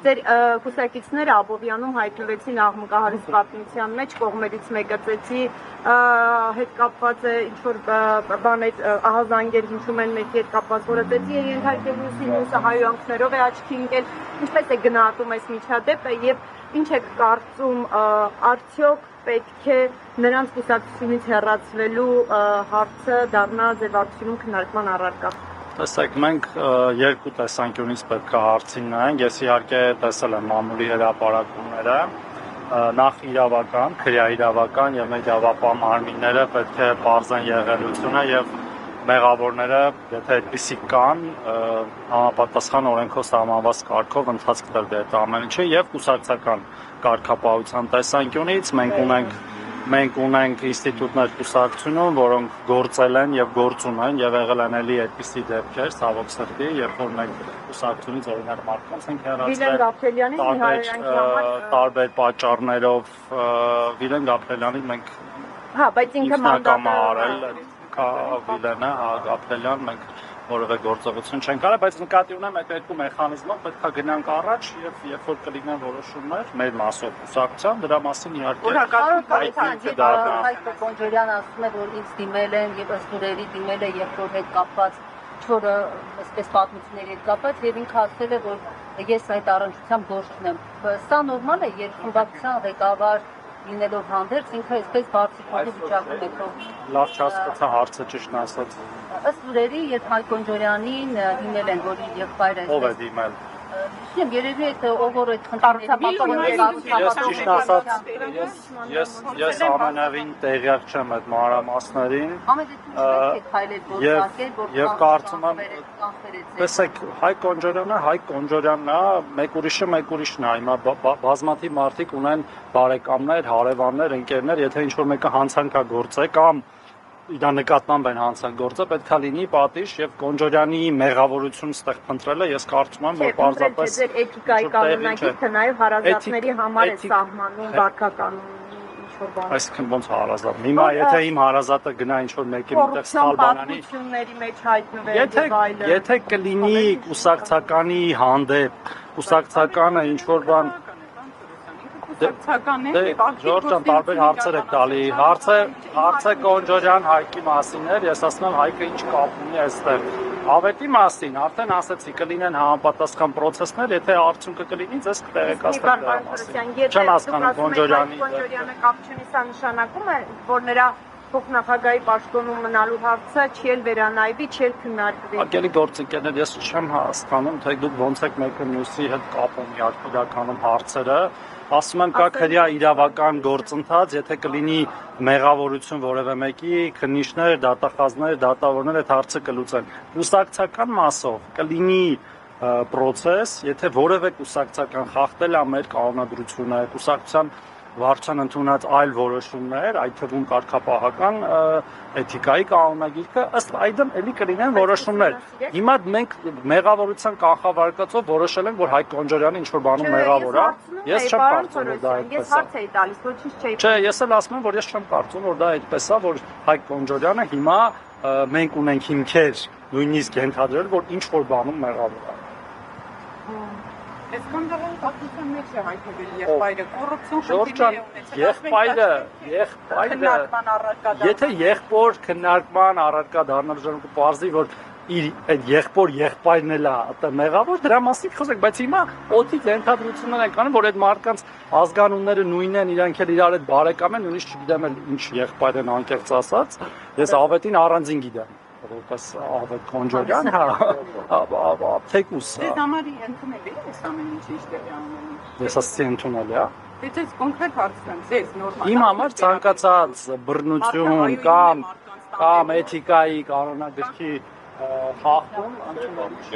Ձեր կուսակիցները Աբովյանում հայտնվեցին աղմկահարույց պատմության մեջ, կողմերից մեկը ծեծի հետ կապված է ինչ-որ բաներ, ահազանգեր հիշում են մեկի հետ կապված, որը ծեծի է ենթարկել մյուսը հայհոյանքներով է աչքի ընկել, ինչպես է գնահատում այս միջադեպը եւ ինչ եք կարծում, արդյոք պետք է նրանց կուսակցությունից հեռացվելու հարցը դառնա ձևակերպում քննարկման առարկա։ Տեսեք, մենք երկու տեսանկյունից պետք է հարցին նայենք, ես իհարկե տեսել եմ մամուլի հրապարակումները, նախ իրավական, քրեաիրավական եւ մեդիավապահ մարմինները պետք է պարզեն եղելությունը եւ մեղավորները, եթե այդպիսի կան, համապատասխան օրենքով սահմանված կարգով ընթացք տրվի այդ ամեն ինչը եւ կուսակցական կարգապահության տեսանկյունից մենք ունենք ինստիտուտներ կուսակցությունում, որոնք գործել են եւ գործ ունեն եւ եղել են էլի այդպիսի դեպքեր, ցավոք սրտի, երբ որ մենք կուսակցությունից օրինակ մարդկանց ենք հեռացրել տարբեր պատճառներով Վիլեն Գաբրելյանին մենք բայց ինքը մանդատը Վիլենը Գաբրելյան մենք որևէ գործողություն չեն կարել, բայց նկատի ունեմ այդ երկու մեխանիզմով պետք է գնանք առաջ եւ երբ որ կլինեն որոշումներ մեր մասով կուսակցության, դրա մասին իհարկե Հայկ Կոնջորյանը ասում է, որ ինձ դիմել են եւ ըստ ուրերի դիմել է երբ որ հետ կապված չորը այսպես պատմությունների հետ կապված եւ ինքը ասել է, որ ես այդ առնչությամբ գործ չունեմ։ Սա նորմալ է, երբ խմբակցության ղեկավար լինելով հանդերձ ինքը այսպես բարձրացնի վիճակում է քո։ Լավ չհասկացա հարցը ճիշտ ասած։ Ըստ ուրերի, երբ Հայկ Կոնջորյանին դիմել են, որ իր եղբայրը ով է դիմել։ Չեմ, երևի այդ ով որ այդ խնդիրները ես ամենավին տեղյակ չեմ այդ մանրամասներին։ Եվ կարծում եմ, տեսեք, Հայկ Կոնջորյանն է, մեկ ուրիշն է, հիմա բազմաթիվ մարդիկ ունեն բարեկամներ, հարևաններ, ընկերներ, եթե ինչ-որ մեկը հանցանքագործ է կամ իր նկատմամբ են հանցագործը, պետք է լինի պատիժ եւ Կոնջորյանի մեղավորությունը ստեղ փնտրելը ես կարծում եմ, որ պարզապես ձեր էթիկայի կանոնակիցը նաեւ հարազատների համար է սահմանում վարքականում ինչ-որ բան։ Այսինքն ոնց հարազատ։ Հիմա եթե իմ հարազատը գնա ինչ-որ մեկի մտեղ սխալ բանանի, մեջ հայտնվի եւ այլն։ Եթե կլինի կուսակցականի հանդեպ, կուսակցականը ինչ-որ բան Ժորժան տարբեր հարցեր եք տալի, հարցը Կոնջորյան Հայկի մասին էր, ես ասում եմ Հայկը ինչ կապ ունի այստեղ, ավետի մասին, արդեն ասեցի, կլինեն համապատասխան պրոցեսներ, եթե արդյունքը կլինի, ձեզ կտեղեկացնեմ դրա մասին, չեմ հասկանում Կոնջորյանը կապ չունի, սա նշանակում է, որ նրա փոխնախագահի պաշտոնում մնալու հարցը չի էլ վերանայվի, չի էլ քննարկվի։ Ակելի գործընկերներ, ես չեմ հասկանում, թե դուք ոնց եք մեկը մյուսի հետ կապում իրականում հարցերը, ասում եմ կա քրեա իրավական գործընթաց, եթե կլինի մեղավորություն որևէ մեկի, քննիչներ, դատախազներ, դատավորներ այդ հարցը կլուծեն։ Կուսակցական մասով կլինի պրոցես, եթե որևէ կուսակցական խախտել է մեր կանոնադրությունը, կուսակցության վարչության ընդունած այլ որոշումներ, այդ թվում կարգապահական էթիկայի կանոնագիրքը, ըստ այդմ էլի կլինեն որոշումներ։ Հիմա մենք մեղավորության կանխավարկածով որոշել ենք, որ Հայկ Կոնջորյանը ինչ-որ բանում մեղավոր է։ Ես չեմ կարծում, որ դա այդպես է։ Ես հարց էի տալիս, ոչինչ չէի։ Չէ, ես էլ ասում եմ, որ ես չեմ կարծում, որ դա այդպես է, որ Հայկ Կոնջորյանը հիմա մենք ունենք հիմքեր նույնիսկ ենթադրել, որ ինչ-որ բանում մեղավոր է։ Այս կոնջորյանի պատմության մեջ է հայտնվել եղբայրը, կոռուպցիոն եղբայրը, եթե եղբոր քննարկման առարկա դառնալ ժամանակ պարզի, որ իր այդ եղբայրն էլ է մեղավոր, դրա մասին խոսենք, բայց հիմա օդիկ ենթադրություններ են կանում, որ այդ մարդկանց ազգանունները նույնն են, իրանք էլ իրար հետ բարեկամ են, նույնիսկ չգիտեմ էլ ինչ եղբայր են անկեղծ ասած, ես ավետին առանձին գիտեմ։ Որպես Ավետ Կոնջորյան, թեկուս։ Ձեզ համար ընդունել եք այս ամեն ինչը ինչ տեղի ունենում։ Ես ասացի ընդունել է։ Ձեզ կոնկրետ հարցնեմ, ձեզ նորմալ։ Իմ համար ցանկացած բռնություն կամ էթիկայի կանոնագրքի խախտում ընդունել չի։